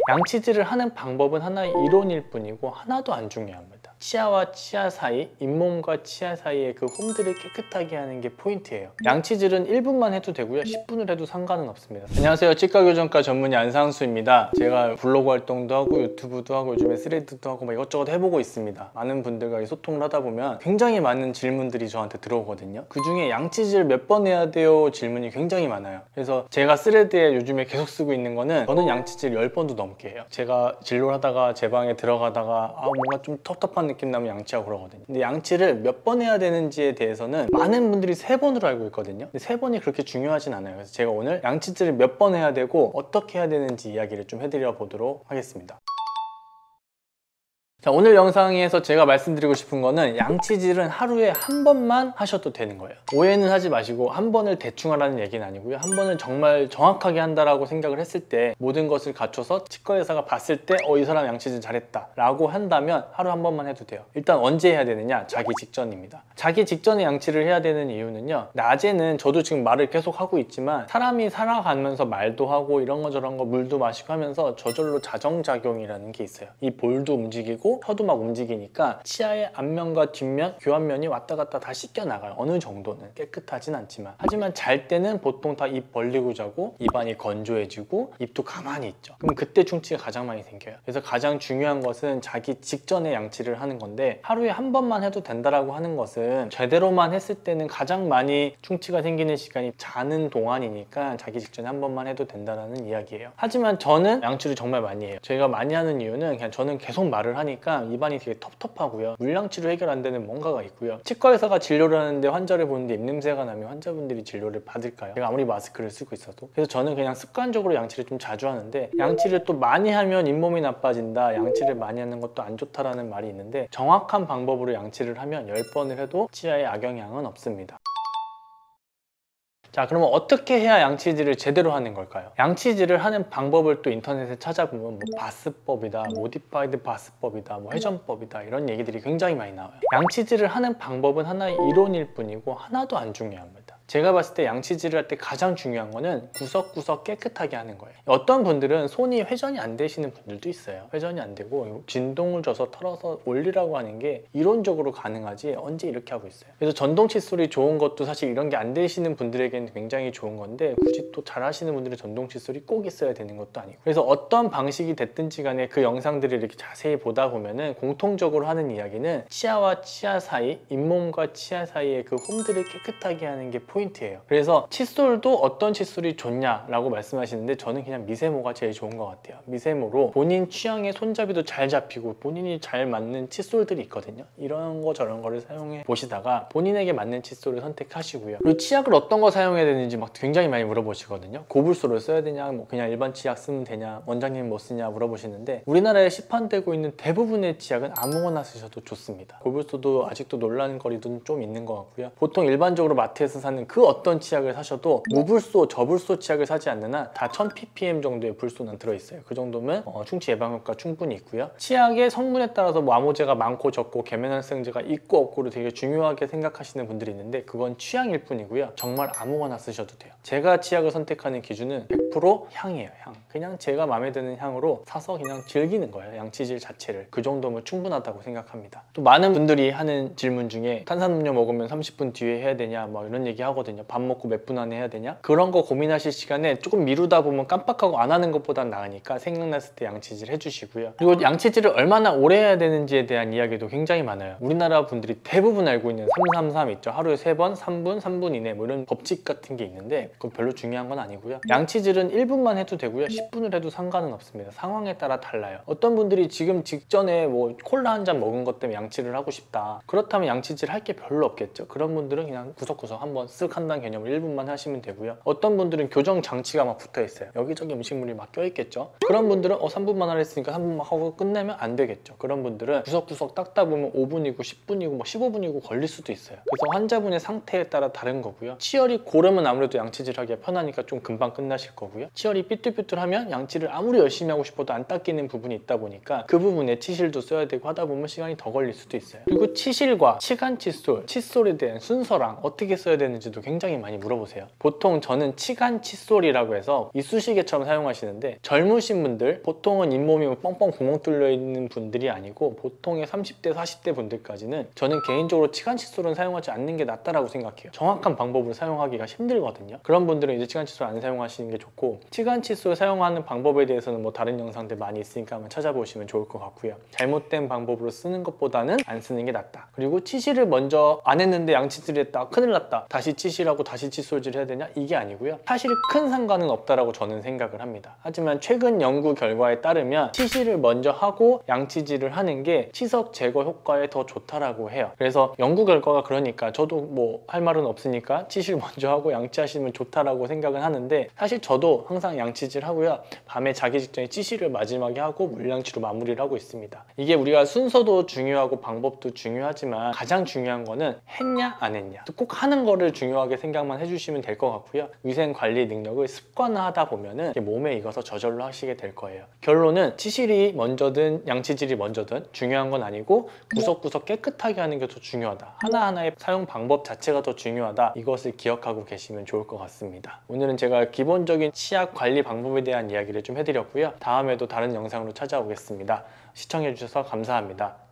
양치질을 하는 방법은 하나의 이론일 뿐이고 하나도 안 중요합니다. 치아와 치아 사이, 잇몸과 치아 사이의 그 홈들을 깨끗하게 하는 게 포인트예요. 양치질은 1분만 해도 되고요, 10분을 해도 상관은 없습니다. 안녕하세요, 치과교정과 전문의 안상수입니다. 제가 블로그 활동도 하고 유튜브도 하고 요즘에 스레드도 하고 이것저것 해보고 있습니다. 많은 분들과 소통을 하다 보면 굉장히 많은 질문들이 저한테 들어오거든요. 그 중에 양치질 몇 번 해야 돼요? 질문이 굉장히 많아요. 그래서 제가 스레드에 요즘에 계속 쓰고 있는 거는 저는 양치질 10번도 넘게 해요. 제가 진료를 하다가 제 방에 들어가다가 뭔가 좀 텁텁한 느낌 나면 양치하고 그러거든요. 근데 양치를 몇 번 해야 되는지에 대해서는 많은 분들이 3번으로 알고 있거든요. 근데 3번이 그렇게 중요하진 않아요. 그래서 제가 오늘 양치질을 몇 번 해야 되고 어떻게 해야 되는지 이야기를 좀 해드려 보도록 하겠습니다. 자, 오늘 영상에서 제가 말씀드리고 싶은 거는 양치질은 하루에 한 번만 하셔도 되는 거예요. 오해는 하지 마시고 한 번을 대충 하라는 얘기는 아니고요. 한 번을 정말 정확하게 한다라고 생각을 했을 때 모든 것을 갖춰서 치과 의사가 봤을 때 이 사람 양치질 잘했다 라고 한다면 하루 한 번만 해도 돼요. 일단 언제 해야 되느냐? 자기 직전입니다. 자기 직전에 양치를 해야 되는 이유는요, 낮에는 저도 지금 말을 계속 하고 있지만 사람이 살아가면서 말도 하고 이런 거 저런 거 물도 마시고 하면서 저절로 자정작용이라는 게 있어요. 이 볼도 움직이고 혀도 막 움직이니까 치아의 앞면과 뒷면, 교환면이 왔다 갔다 다 씻겨 나가요. 어느 정도는 깨끗하진 않지만. 하지만 잘 때는 보통 다 입 벌리고 자고 입안이 건조해지고 입도 가만히 있죠. 그럼 그때 충치가 가장 많이 생겨요. 그래서 가장 중요한 것은 자기 직전에 양치를 하는 건데, 하루에 한 번만 해도 된다라고 하는 것은 제대로만 했을 때는 가장 많이 충치가 생기는 시간이 자는 동안이니까 자기 직전에 한 번만 해도 된다는 이야기예요. 하지만 저는 양치를 정말 많이 해요. 제가 많이 하는 이유는 그냥 저는 계속 말을 하니까 입안이 되게 텁텁하고요, 물양치로 해결 안 되는 뭔가가 있고요. 치과 의사가 진료를 하는데 환자를 보는데 입냄새가 나면 환자분들이 진료를 받을까요? 제가 아무리 마스크를 쓰고 있어도. 그래서 저는 그냥 습관적으로 양치를 좀 자주 하는데, 양치를 또 많이 하면 잇몸이 나빠진다, 양치를 많이 하는 것도 안 좋다라는 말이 있는데, 정확한 방법으로 양치를 하면 10번을 해도 치아에 악영향은 없습니다. 자, 그러면 어떻게 해야 양치질을 제대로 하는 걸까요? 양치질을 하는 방법을 또 인터넷에 찾아보면 바스법이다, 모디파이드 바스법이다, 회전법이다, 이런 얘기들이 굉장히 많이 나와요. 양치질을 하는 방법은 하나의 이론일 뿐이고 하나도 안 중요합니다. 제가 봤을 때 양치질을 할 때 가장 중요한 거는 구석구석 깨끗하게 하는 거예요. 어떤 분들은 손이 회전이 안 되시는 분들도 있어요. 회전이 안 되고 진동을 줘서 털어서 올리라고 하는 게 이론적으로 가능하지 언제 이렇게 하고 있어요. 그래서 전동 칫솔이 좋은 것도 사실 이런 게 안 되시는 분들에게는 굉장히 좋은 건데, 굳이 또 잘 하시는 분들은 전동 칫솔이 꼭 있어야 되는 것도 아니고. 그래서 어떤 방식이 됐든지 간에 그 영상들을 이렇게 자세히 보다 보면은 공통적으로 하는 이야기는 치아와 치아 사이, 잇몸과 치아 사이의 그 홈들을 깨끗하게 하는 게 포인트예요. 그래서 칫솔도 어떤 칫솔이 좋냐라고 말씀하시는데, 저는 그냥 미세모가 제일 좋은 것 같아요. 미세모로 본인 취향의 손잡이도 잘 잡히고 본인이 잘 맞는 칫솔들이 있거든요. 이런 거 저런 거를 사용해 보시다가 본인에게 맞는 칫솔을 선택하시고요. 그리고 치약을 어떤 거 사용해야 되는지 굉장히 많이 물어보시거든요. 고불소를 써야 되냐, 그냥 일반 치약 쓰면 되냐, 원장님 뭐 쓰냐 물어보시는데, 우리나라에 시판되고 있는 대부분의 치약은 아무거나 쓰셔도 좋습니다. 고불소도 아직도 논란거리도 좀 있는 것 같고요. 보통 일반적으로 마트에서 사는 그 어떤 치약을 사셔도 무불소, 저불소 치약을 사지 않는 한 다 1000ppm 정도의 불소는 들어있어요. 그 정도면 충치 예방 효과 충분히 있고요. 치약의 성분에 따라서 암호제가 많고 적고 계면활성제가 있고 없고를 되게 중요하게 생각하시는 분들이 있는데, 그건 취향일 뿐이고요. 정말 아무거나 쓰셔도 돼요. 제가 치약을 선택하는 기준은 100% 향이에요. 향. 그냥 제가 마음에 드는 향으로 사서 그냥 즐기는 거예요. 양치질 자체를. 그 정도면 충분하다고 생각합니다. 또 많은 분들이 하는 질문 중에 탄산음료 먹으면 30분 뒤에 해야 되냐 이런 얘기 하거든요. 밥 먹고 몇 분 안에 해야 되냐? 그런 거 고민하실 시간에 조금 미루다 보면 깜빡하고 안 하는 것보단 나으니까 생각났을 때 양치질 해주시고요. 그리고 양치질을 얼마나 오래 해야 되는지에 대한 이야기도 굉장히 많아요. 우리나라 분들이 대부분 알고 있는 333 있죠. 하루에 3번, 3분, 3분 이내 이런 법칙 같은 게 있는데, 그건 별로 중요한 건 아니고요. 양치질은 1분만 해도 되고요, 10분을 해도 상관은 없습니다. 상황에 따라 달라요. 어떤 분들이 지금 직전에 콜라 한 잔 먹은 것 때문에 양치를 하고 싶다, 그렇다면 양치질 할 게 별로 없겠죠. 그런 분들은 그냥 구석구석 한번 쓱 한다는 개념으로 1분만 하시면 되고요. 어떤 분들은 교정 장치가 막 붙어 있어요. 여기저기 음식물이 막 껴있겠죠. 그런 분들은 3분만 하라 했으니까 3분만 하고 끝내면 안 되겠죠. 그런 분들은 구석구석 닦다 보면 5분이고 10분이고 15분이고 걸릴 수도 있어요. 그래서 환자분의 상태에 따라 다른 거고요. 치열이 고르면 아무래도 양치질 하기가 편하니까 좀 금방 끝나실 거고요. 치열이 삐뚤삐뚤하면 양치를 아무리 열심히 하고 싶어도 안 닦이는 부분이 있다 보니까 그 부분에 치실도 써야 되고 하다 보면 시간이 더 걸릴 수도 있어요. 그리고 치실과 치간 칫솔, 칫솔에 대한 순서랑 어떻게 써야 되는지도 분들도 굉장히 많이 물어보세요. 보통 저는 치간 칫솔이라고 해서 이쑤시개처럼 사용하시는데, 젊으신 분들, 보통은 잇몸이 뻥뻥 구멍 뚫려 있는 분들이 아니고 보통의 30대 40대 분들까지는 저는 개인적으로 치간 칫솔은 사용하지 않는 게 낫다라고 생각해요. 정확한 방법으로 사용하기가 힘들거든요. 그런 분들은 이제 치간 칫솔 안 사용하시는 게 좋고, 치간 칫솔 사용하는 방법에 대해서는 뭐 다른 영상들 많이 있으니까 한번 찾아보시면 좋을 것 같고요. 잘못된 방법으로 쓰는 것보다는 안 쓰는 게 낫다. 그리고 치실을 먼저 안 했는데 양치질을 했다, 큰일 났다, 다시 치실하고 다시 칫솔질 해야 되냐, 이게 아니고요. 사실 큰 상관은 없다라고 저는 생각을 합니다. 하지만 최근 연구 결과에 따르면 치실을 먼저 하고 양치질을 하는 게 치석 제거 효과에 더 좋다라고 해요. 그래서 연구 결과가 그러니까 저도 뭐 할 말은 없으니까 치실 먼저 하고 양치하시면 좋다라고 생각은 하는데, 사실 저도 항상 양치질 하고요, 밤에 자기 직전에 치실을 마지막에 하고 물양치로 마무리를 하고 있습니다. 이게 우리가 순서도 중요하고 방법도 중요하지만 가장 중요한 거는 했냐 안 했냐, 꼭 하는 거를 중요하게 생각만 해주시면 될 것 같고요. 위생관리 능력을 습관화하다 보면은 몸에 익어서 저절로 하시게 될 거예요. 결론은 치실이 먼저든 양치질이 먼저든 중요한 건 아니고 구석구석 깨끗하게 하는 게 더 중요하다, 하나하나의 사용 방법 자체가 더 중요하다, 이것을 기억하고 계시면 좋을 것 같습니다. 오늘은 제가 기본적인 치약 관리 방법에 대한 이야기를 좀 해드렸고요. 다음에도 다른 영상으로 찾아오겠습니다. 시청해주셔서 감사합니다.